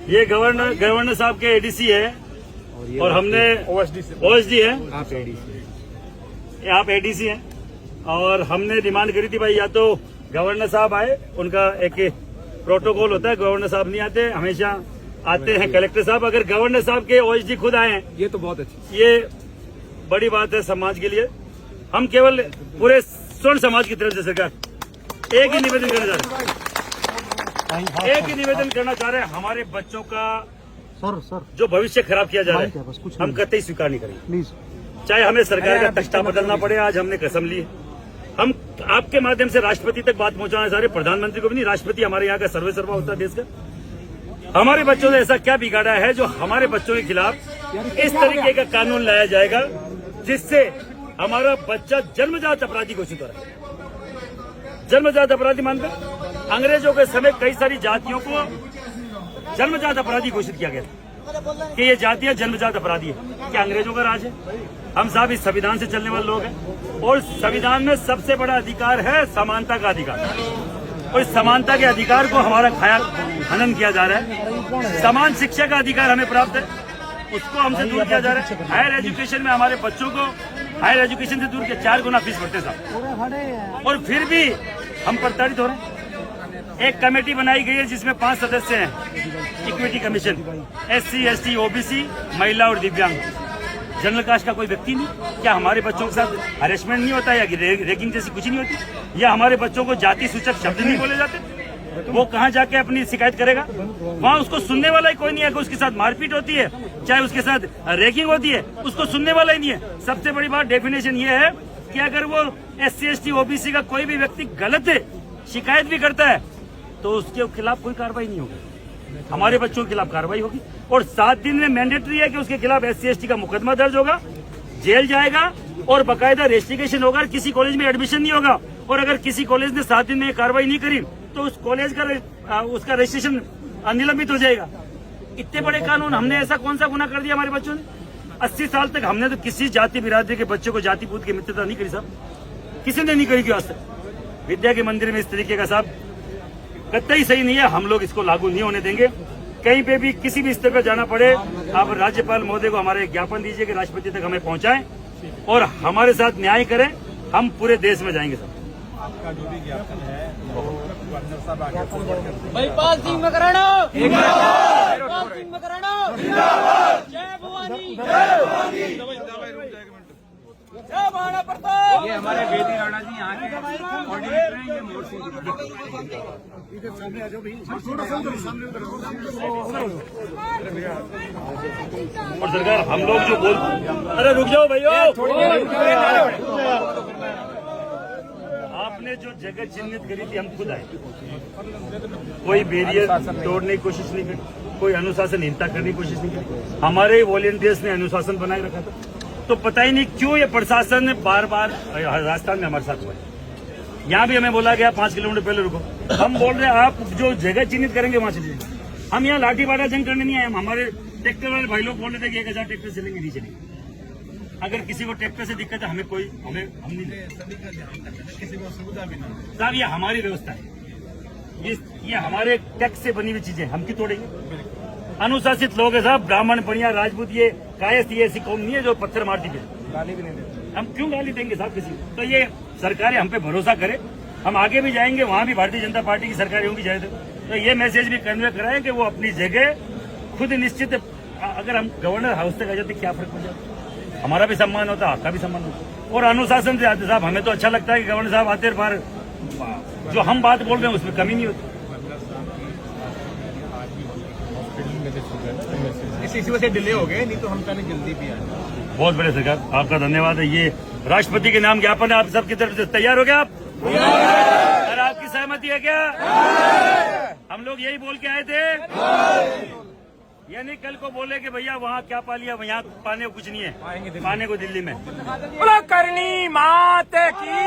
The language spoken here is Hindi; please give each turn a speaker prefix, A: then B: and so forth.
A: ये गवर्नर साहब के एडीसी है और हमने ओएसडी है, आप एडीसी हैं और हमने डिमांड करी थी भाई या तो गवर्नर साहब आए, उनका एक प्रोटोकॉल होता है, गवर्नर साहब नहीं आते, हमेशा आते हैं कलेक्टर साहब। अगर गवर्नर साहब के ओएसडी खुद आए हैं
B: ये तो बहुत अच्छी,
A: ये बड़ी बात है समाज के लिए। हम केवल पूरे स्वर्ण समाज की तरफ से सरकार एक ही निवेदन करना चाह रहे हैं, एक ही निवेदन करना चाह रहे हैं, हमारे बच्चों का
C: सर
A: जो भविष्य खराब किया जा रहा है हम कतई स्वीकार नहीं करेंगे, प्लीज। चाहे हमें सरकार का तख्ता बदलना पड़े, आज हमने कसम ली है। हम आपके माध्यम से राष्ट्रपति तक बात पहुंचाना चाह रहे, प्रधानमंत्री को भी नहीं, राष्ट्रपति हमारे यहाँ का सर्वे सर्वा होता है देश का। हमारे बच्चों ने ऐसा क्या बिगाड़ा है जो हमारे बच्चों के खिलाफ इस तरीके का कानून लाया जाएगा जिससे हमारा बच्चा जन्मजात अपराधी घोषित हो रहा है। जन्मजात अपराधी मानकर अंग्रेजों के समय कई सारी जातियों को जन्मजात अपराधी घोषित किया गया कि ये जातियां जन्मजात अपराधी है। क्या अंग्रेजों का राज है? हम साहब इस संविधान से चलने वाले लोग हैं और संविधान में सबसे बड़ा अधिकार है समानता का अधिकार, और इस समानता के अधिकार को हमारा खाया हनन किया जा रहा है। समान शिक्षा का अधिकार हमें प्राप्त है, उसको हमसे दूर किया जा रहा है। हायर एजुकेशन में हमारे बच्चों को हायर एजुकेशन से दूर किया, 4 गुना फीस भरते साहब, और फिर भी हम प्रताड़ित हो रहे हैं। एक कमेटी बनाई गई है जिसमें 5 सदस्य हैं, equity commission, SC, ST, OBC, महिला और दिव्यांग। जनरल कास्ट का कोई व्यक्ति नहीं। क्या हमारे बच्चों के साथ हरेसमेंट नहीं होता या रैगिंग जैसी कुछ नहीं होती? या हमारे बच्चों को जाति सूचक शब्द नहीं बोले जाते? वो कहाँ जाके अपनी शिकायत करेगा? वहाँ उसको सुनने वाला ही कोई नहीं है। अगर उसके साथ मारपीट होती है, चाहे उसके साथ रैगिंग होती है, उसको सुनने वाला ही नहीं है। सबसे बड़ी बात डेफिनेशन ये है कि अगर वो SC, ST, OBC का कोई भी व्यक्ति गलत है, शिकायत भी करता है, तो उसके खिलाफ कोई कार्रवाई नहीं होगी। हमारे बच्चों के खिलाफ कार्रवाई होगी और 7 दिन में मैंडेटरी है कि उसके खिलाफ SC, ST का मुकदमा दर्ज होगा, जेल जाएगा और बाकायदा रेस्टिगेशन होगा। किसी कॉलेज में एडमिशन नहीं होगा और अगर किसी कॉलेज ने 7 दिन में कार्रवाई नहीं करी तो उस कॉलेज का उसका रजिस्ट्रेशन निलंबित हो जाएगा। इतने बड़े कानून, हमने ऐसा कौन सा गुनाह कर दिया हमारे बच्चों ने? 80 साल तक हमने तो किसी जाति बिरादरी के बच्चे को जाति पूत की मित्रता नहीं करी साहब, किसी ने नहीं करी क्यों आज तक? विद्या के मंदिर में इस तरीके का साहब कतई सही नहीं है। हम लोग इसको लागू नहीं होने देंगे। कहीं पे भी किसी भी स्तर पर जाना पड़े, आप राज्यपाल महोदय को हमारे ज्ञापन दीजिए कि राष्ट्रपति तक हमें पहुंचाएं और हमारे साथ न्याय करें। हम पूरे देश में जाएंगे सर।
B: आपका जो भी ज्ञापन है गवर्नर साहब आगे
D: महिपाल सिंह मकराना, महिपाल सिंह मकराना, जय भवानी, जय भवानी, जय महाराणा प्रताप।
B: ये हमारे बेदी राणा जी यहाँ के ऑर्डिनेटर हैं, ये मोर सिंह
A: और सरकार हम लोग जो बोल, अरे रुक जाओ भैया, आपने जो जगह चिन्हित करी थी हम खुद आए, कोई बैरियर तोड़ने की कोशिश नहीं करी, कोई अनुशासनहीनता करने की कोशिश नहीं करी। हमारे वॉलेंटियर्स ने अनुशासन बनाए रखा था। तो पता ही नहीं क्यों ये प्रशासन बार बार राजस्थान में हमारे साथ हुआ है। यहाँ भी हमें बोला गया 5 किलोमीटर पहले रुको। हम बोल रहे हैं आप जो जगह चिन्हित करेंगे वहां चलिए। हम यहाँ लाठी बाड़ा जंग करने नहीं आए। हमारे ट्रैक्टर वाले भाई लोग बोल रहे थे कि 1000 ट्रैक्टर चलेंगे, नहीं चलेंगे। अगर किसी को ट्रैक्टर से दिक्कत है हम नहीं,
B: किसी को सुविधा भी नहीं
A: साहब ये हमारी व्यवस्था है, ये हमारे टैक्स से बनी हुई चीजें, हम क्यों तोड़ेंगे? अनुशासित लोग है साहब, ब्राह्मण बढ़िया राजपूत, ये कायस्थ, ये ऐसी कौम नहीं है जो पत्थर मारती है।
B: गाली भी नहीं देते।
A: हम क्यों गाली देंगे साहब किसी को? तो ये सरकारें हम पे भरोसा करे, हम आगे भी जाएंगे, वहां भी भारतीय जनता पार्टी की सरकारें होंगी जाए तो ये मैसेज भी कन्वे कराएं कि वो अपनी जगह खुद निश्चित। अगर हम गवर्नर हाउस तक आ जाते क्या फर्क पड़ जाता? हमारा भी सम्मान होता, आपका भी सम्मान होता। और अनुशासन से आते साहब, हमें तो अच्छा लगता है कि गवर्नर साहब आते बार जो हम बात बोल रहे हैं उसमें कमी नहीं होती।
B: इसी वजह से डिले हो गए, नहीं तो हम पहले जल्दी भी आए।
A: बहुत बड़े सरकार, आपका धन्यवाद है। ये राष्ट्रपति के नाम ज्ञापन है, आप सबकी तरफ से तैयार हो गया आप? और आपकी सहमति है क्या? हम लोग यही बोल के आए थे, यानी कल को बोले कि भैया वहाँ क्या पा लिया, यहाँ पाने को कुछ नहीं है, पाने को दिल्ली में।
D: करनी मात की